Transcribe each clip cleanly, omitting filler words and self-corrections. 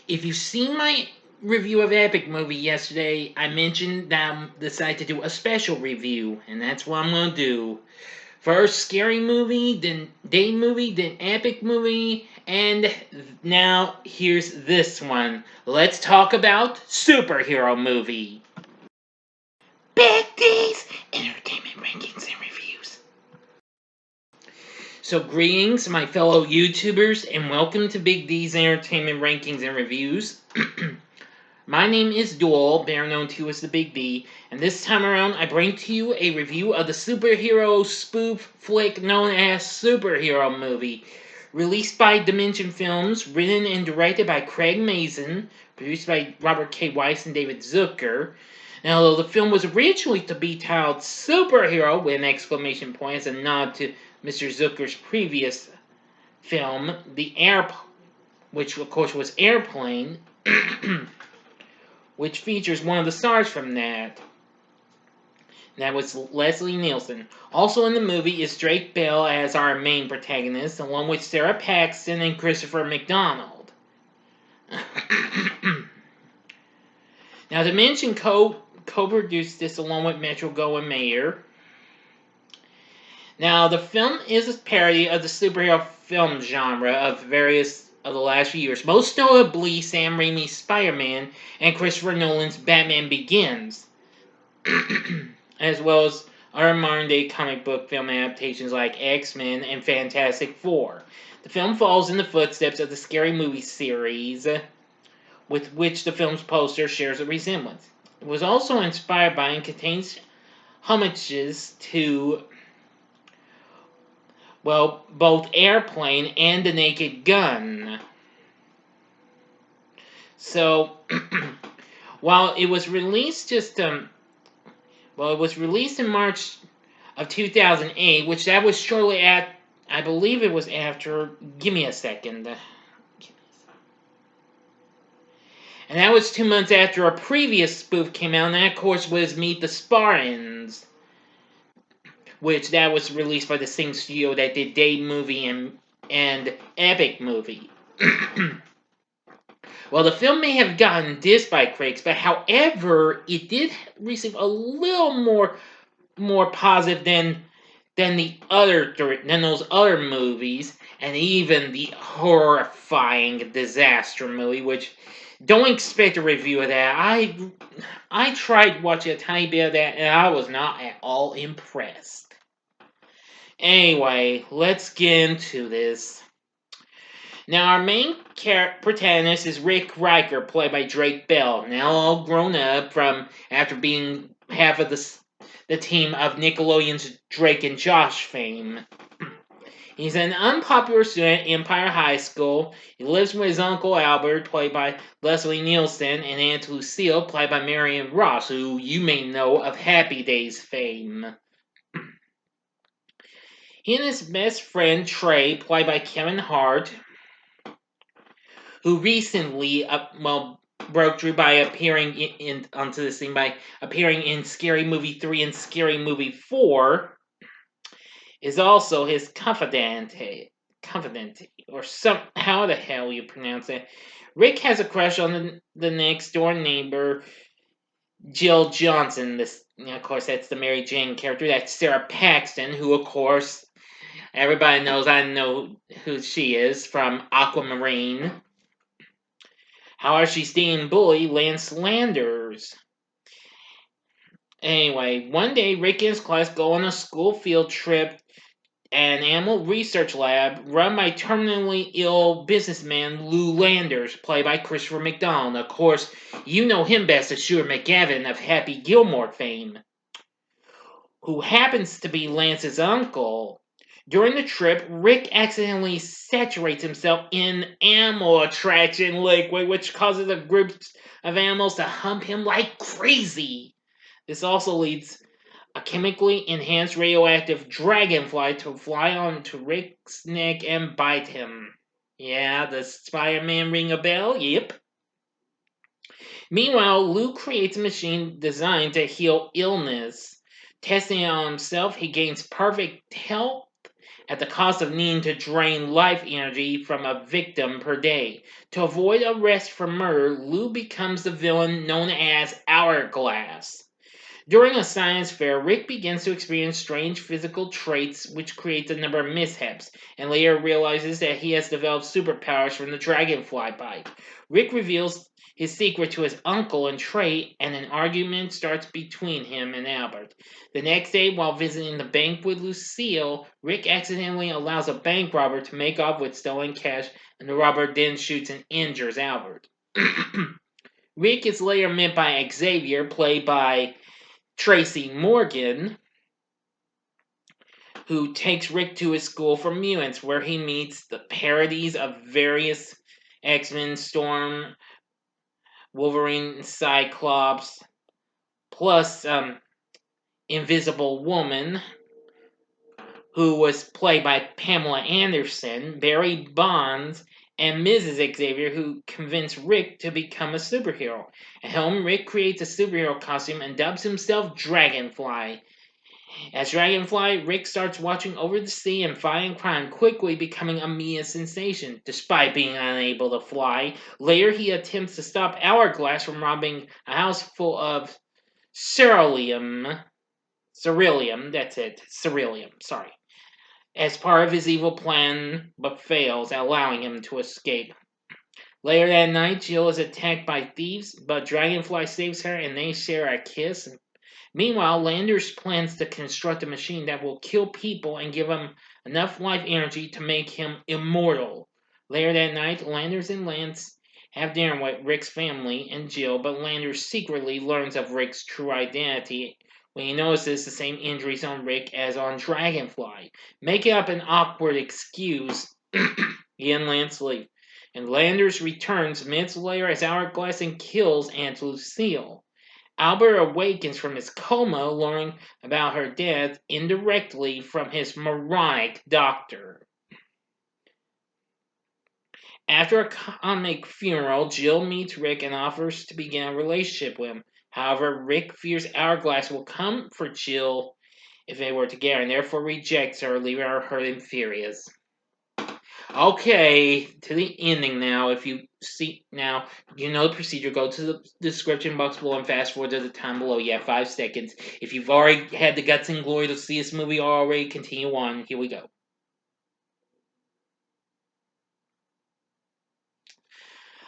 If you've seen my review of Epic Movie yesterday, I mentioned that I decided to do a special review, and that's what I'm going to do. First, Scary Movie, then Day Movie, then Epic Movie, and now here's this one. Let's talk about Superhero Movie. Big D's Entertainment Rankings and Reviews. So, greetings, my fellow YouTubers, and welcome to Big D's Entertainment Rankings and Reviews. My name is Duel, better known to as the Big D, and this time around I bring to you a review of the superhero spoof flick known as Superhero Movie, released by Dimension Films, written and directed by Craig Mazin, produced by Robert K. Weiss and David Zucker. Now, although the film was originally to be titled Superhero with an exclamation point as a nod to Mr. Zucker's previous film, which of course was Airplane, which features one of the stars from that. That was Leslie Neilsen. Also in the movie is Drake Bell as our main protagonist, along with Sara Paxton and Christopher McDonald. Now, Dimension co-produced this along with Metro-Goldwyn-Mayer. Now, the film is a parody of the superhero film genre of various of the last few years, most notably Sam Raimi's Spider-Man and Christopher Nolan's Batman Begins, as well as other modern-day comic book film adaptations like X-Men and Fantastic Four. The film follows in the footsteps of the Scary Movie series, with which the film's poster shares a resemblance. It was also inspired by and contains homages to both Airplane and The Naked Gun. So, while it was released it was released in March of 2008, which that was shortly at, I believe it was after, give me a second. And that was 2 months after a previous spoof came out, and that, of course, was Meet the Spartans, which that was released by the same studio that did Day Movie and Epic Movie. Well, the film may have gotten dissed by critics, but however, it did receive a little more positive than those other movies, and even the horrifying Disaster movie, which don't expect a review of that. I tried watching a tiny bit of that, and I was not at all impressed. Anyway, let's get into this. Now, our main protagonist is Rick Riker, played by Drake Bell, now all grown up from after being half of the team of Nickelodeon's Drake and Josh fame. He's an unpopular student at Empire High School. He lives with his Uncle Albert, played by Leslie Nielsen, and Aunt Lucille, played by Marion Ross, who you may know of Happy Days fame. He and his best friend Trey, played by Kevin Hart, who recently broke through by appearing onto the scene by appearing in Scary Movie 3 and Scary Movie 4, is also his confidante, or how the hell you pronounce it. Rick has a crush on the next door neighbor, Jill Johnson. Of course, that's the Mary Jane character. That's Sara Paxton, who, of course, everybody knows. I know who she is from Aquamarine. However, she's dating bully Lance Landers. Anyway, one day Rick and his class go on a school field trip at an animal research lab run by terminally ill businessman Lou Landers, played by Christopher McDonald. Of course, you know him best as Stuart McGavin of Happy Gilmore fame, who happens to be Lance's uncle. During the trip, Rick accidentally saturates himself in animal attraction liquid, which causes a group of animals to hump him like crazy. This also leads a chemically enhanced radioactive dragonfly to fly onto Rick's neck and bite him. Yeah, does Spider-Man ring a bell? Yep. Meanwhile, Lou creates a machine designed to heal illness. Testing it on himself, he gains perfect health at the cost of needing to drain life energy from a victim per day. To avoid arrest for murder, Lou becomes the villain known as Hourglass. During a science fair, Rick begins to experience strange physical traits which creates a number of mishaps, and later realizes that he has developed superpowers from the dragonfly bite. Rick reveals his secret to his uncle and Trey, and an argument starts between him and Albert. The next day, while visiting the bank with Lucille, Rick accidentally allows a bank robber to make off with stolen cash, and the robber then shoots and injures Albert. Rick is later met by Xavier, played by Tracy Morgan, who takes Rick to his school for mutants, where he meets the parodies of various X-Men, Storm, Wolverine, Cyclops, plus Invisible Woman, who was played by Pamela Anderson, Barry Bonds, and Mrs. Xavier, who convinced Rick to become a superhero. At home, Rick creates a superhero costume and dubs himself Dragonfly. As Dragonfly, Rick starts watching over the sea and fighting crime, quickly becoming a media sensation. Despite being unable to fly, later he attempts to stop Hourglass from robbing a house full of ceruleum. Ceruleum, that's it. Ceruleum, sorry. As part of his evil plan, but fails, allowing him to escape. Later that night, Jill is attacked by thieves, but Dragonfly saves her and they share a kiss. Meanwhile, Landers plans to construct a machine that will kill people and give him enough life energy to make him immortal. Later that night, Landers and Lance have dinner with Rick's family and Jill, but Landers secretly learns of Rick's true identity when he notices the same injuries on Rick as on Dragonfly. Making up an awkward excuse, he and Lance leave, and Landers returns minutes later as Hourglass and kills Aunt Lucille. Albert awakens from his coma, learning about her death indirectly from his moronic doctor. After a comic funeral, Jill meets Rick and offers to begin a relationship with him. However, Rick fears Hourglass will come for Jill if they were together, and therefore rejects her, leaving her hurt and furious. Okay, to the ending now. If you see now, you know the procedure. Go to the description box below and fast forward to the time below. You have 5 seconds. If you've already had the guts and glory to see this movie already, continue on. Here we go.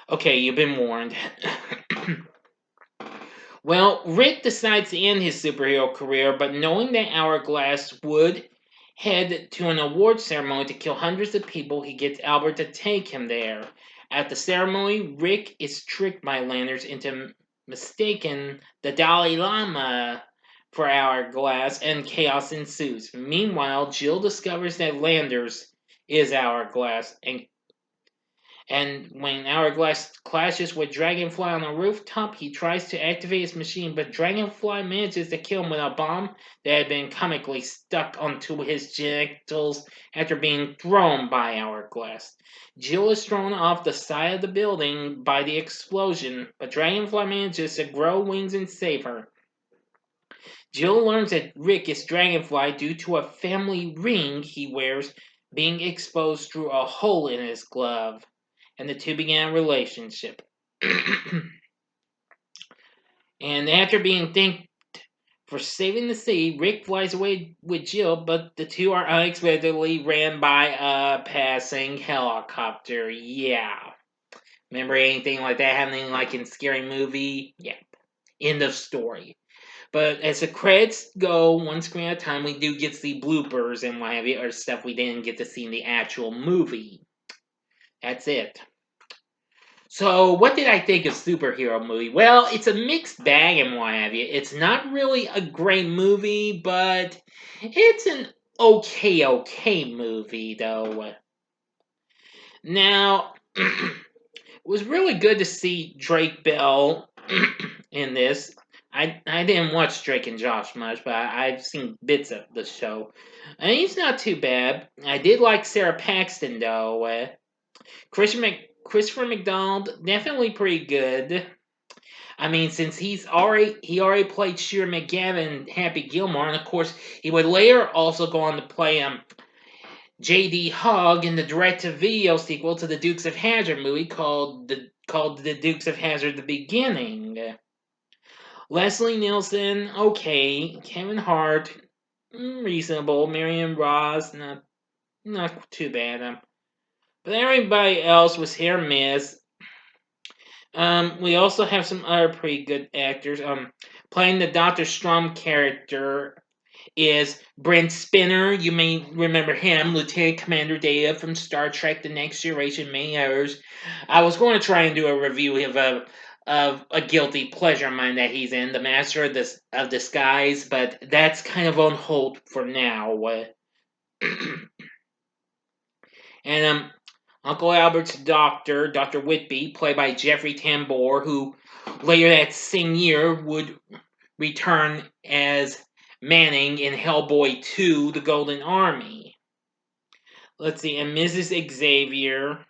Okay, you've been warned. Well, Rick decides to end his superhero career, but knowing that Hourglass would head to an award ceremony to kill hundreds of people, he gets Albert to take him there. At the ceremony, Rick is tricked by Landers into mistaking the Dalai Lama for Hourglass, and chaos ensues. Meanwhile, Jill discovers that Landers is Hourglass, and when Hourglass clashes with Dragonfly on a rooftop, he tries to activate his machine, but Dragonfly manages to kill him with a bomb that had been comically stuck onto his genitals after being thrown by Hourglass. Jill is thrown off the side of the building by the explosion, but Dragonfly manages to grow wings and save her. Jill learns that Rick is Dragonfly due to a family ring he wears being exposed through a hole in his glove, and the two began a relationship. And after being thanked for saving the city, Rick flies away with Jill, but the two are unexpectedly ran by a passing helicopter. Yeah. Remember anything like that happening like in Scary Movie? Yeah. End of story. But as the credits go, one screen at a time, we do get to see bloopers and what have you, or stuff we didn't get to see in the actual movie. That's it. So, what did I think of superhero movie? Well, it's a mixed bag and what have you. It's not really a great movie, but it's an okay movie, though. Now, it was really good to see Drake Bell in this. I didn't watch Drake and Josh much, but I've seen bits of the show. And he's not too bad. I did like Sara Paxton, though. Christopher McDonald, definitely pretty good. I mean, since he already played Sheer McGavin in Happy Gilmore, and of course he would later also go on to play J.D. Hogg in the direct-to-video sequel to the Dukes of Hazzard movie called The Dukes of Hazzard: The Beginning. Leslie Nielsen, okay. Kevin Hart, reasonable. Marion Ross, not too bad. But everybody else was hit or miss. We also have some other pretty good actors. Playing the Dr. Strum character is Brent Spinner. You may remember him, Lieutenant Commander Data from Star Trek: The Next Generation, many others. I was going to try and do a review of a guilty pleasure of mine that he's in, The Master of Disguise, but that's kind of on hold for now. And Uncle Albert's doctor, Dr. Whitby, played by Jeffrey Tambor, who later that same year would return as Manning in Hellboy 2: The Golden Army. Let's see, and Mrs. Xavier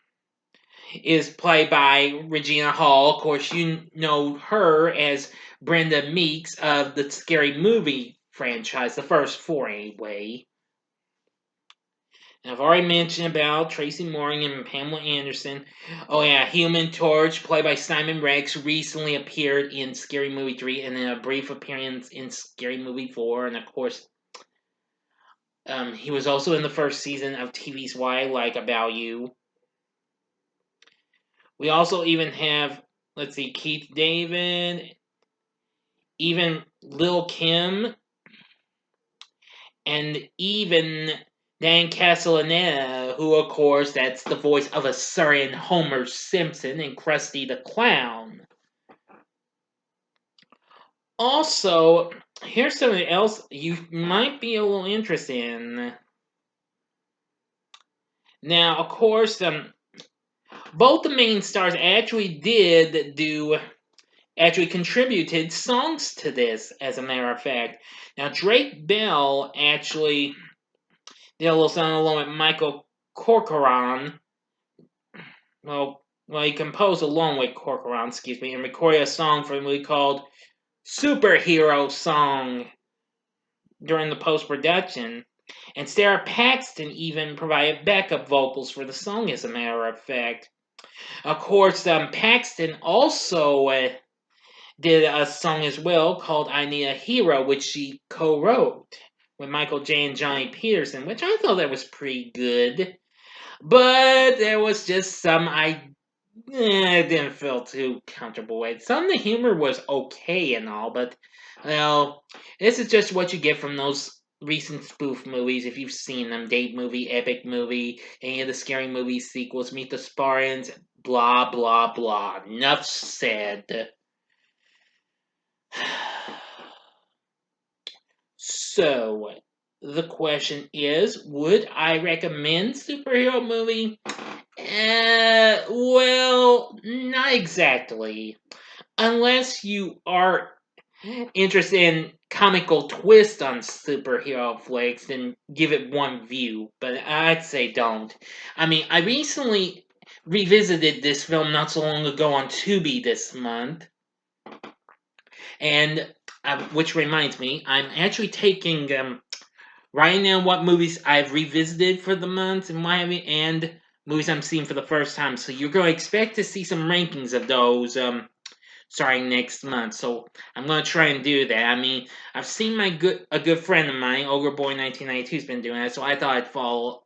is played by Regina Hall. Of course, you know her as Brenda Meeks of the Scary Movie franchise, the first four anyway. And I've already mentioned about Tracy Morgan and Pamela Anderson. Oh yeah, Human Torch, played by Simon Rex, recently appeared in Scary Movie 3 and in a brief appearance in Scary Movie 4. And of course, he was also in the first season of TV's Why I Like About You. We also even have, let's see, Keith David, even Lil Kim, and even Dan Castellaneta, who, of course, that's the voice of a certain Homer Simpson and Krusty the Clown. Also, here's something else you might be a little interested in. Now, of course, both the main stars actually contributed songs to this, as a matter of fact. Now, Drake Bell actually did a little song along with Michael Corcoran. Well, he composed along with Corcoran, and recorded a song for a movie called Superhero Song during the post-production. And Sara Paxton even provided backup vocals for the song, as a matter of fact. Of course, Paxton also did a song as well called I Need a Hero, which she co-wrote with Michael J. and Johnny Peterson, which I thought that was pretty good. But there was just some I didn't feel too comfortable with. Some of the humor was okay and all, but, well, this is just what you get from those recent spoof movies, if you've seen them. Date Movie, Epic Movie, any of the Scary Movie sequels, Meet the Spartans, blah, blah, blah. Enough said. So, the question is, would I recommend superhero movie? Well, not exactly. Unless you are interested in comical twist on superhero flicks, then give it one view. But I'd say don't. I mean, I recently revisited this film not so long ago on Tubi this month. And, which reminds me, I'm actually taking, right now what movies I've revisited for the month and Miami, and movies I'm seeing for the first time. So you're going to expect to see some rankings of those starting next month. So I'm going to try and do that. I mean, I've seen a good friend of mine, Ogre Boy 1992, has been doing that. So I thought I'd follow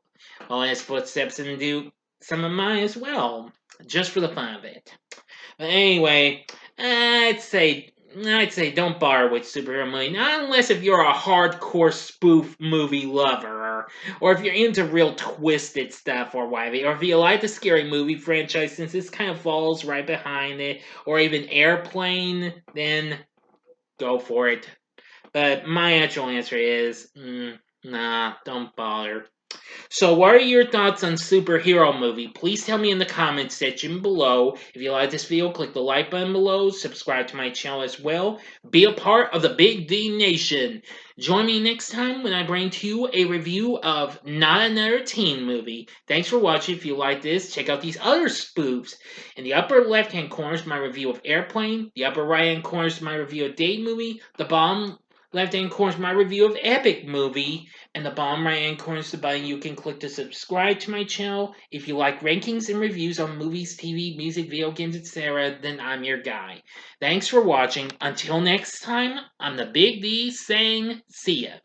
in his footsteps and do some of mine as well, just for the fun of it. But anyway, I'd say don't bother with superhero movie, not unless if you're a hardcore spoof movie lover, or if you're into real twisted stuff, or whatever, or if you like the Scary Movie franchise, since this kind of falls right behind it, or even Airplane, then go for it. But my actual answer is, nah, don't bother. So, what are your thoughts on superhero movie? Please tell me in the comments section below. If you like this video, click the like button below. Subscribe to my channel as well. Be a part of the Big D Nation. Join me next time when I bring to you a review of Not Another Teen Movie. Thanks for watching. If you like this, check out these other spoofs. In the upper left-hand corner is my review of Airplane. The upper right-hand corner is my review of Date Movie. The bottom Left hand corner is my review of Epic Movie, and the bottom right hand corner is the button you can click to subscribe to my channel. If you like rankings and reviews on movies, TV, music, video games, etc., then I'm your guy. Thanks for watching. Until next time, I'm the Big D saying see ya.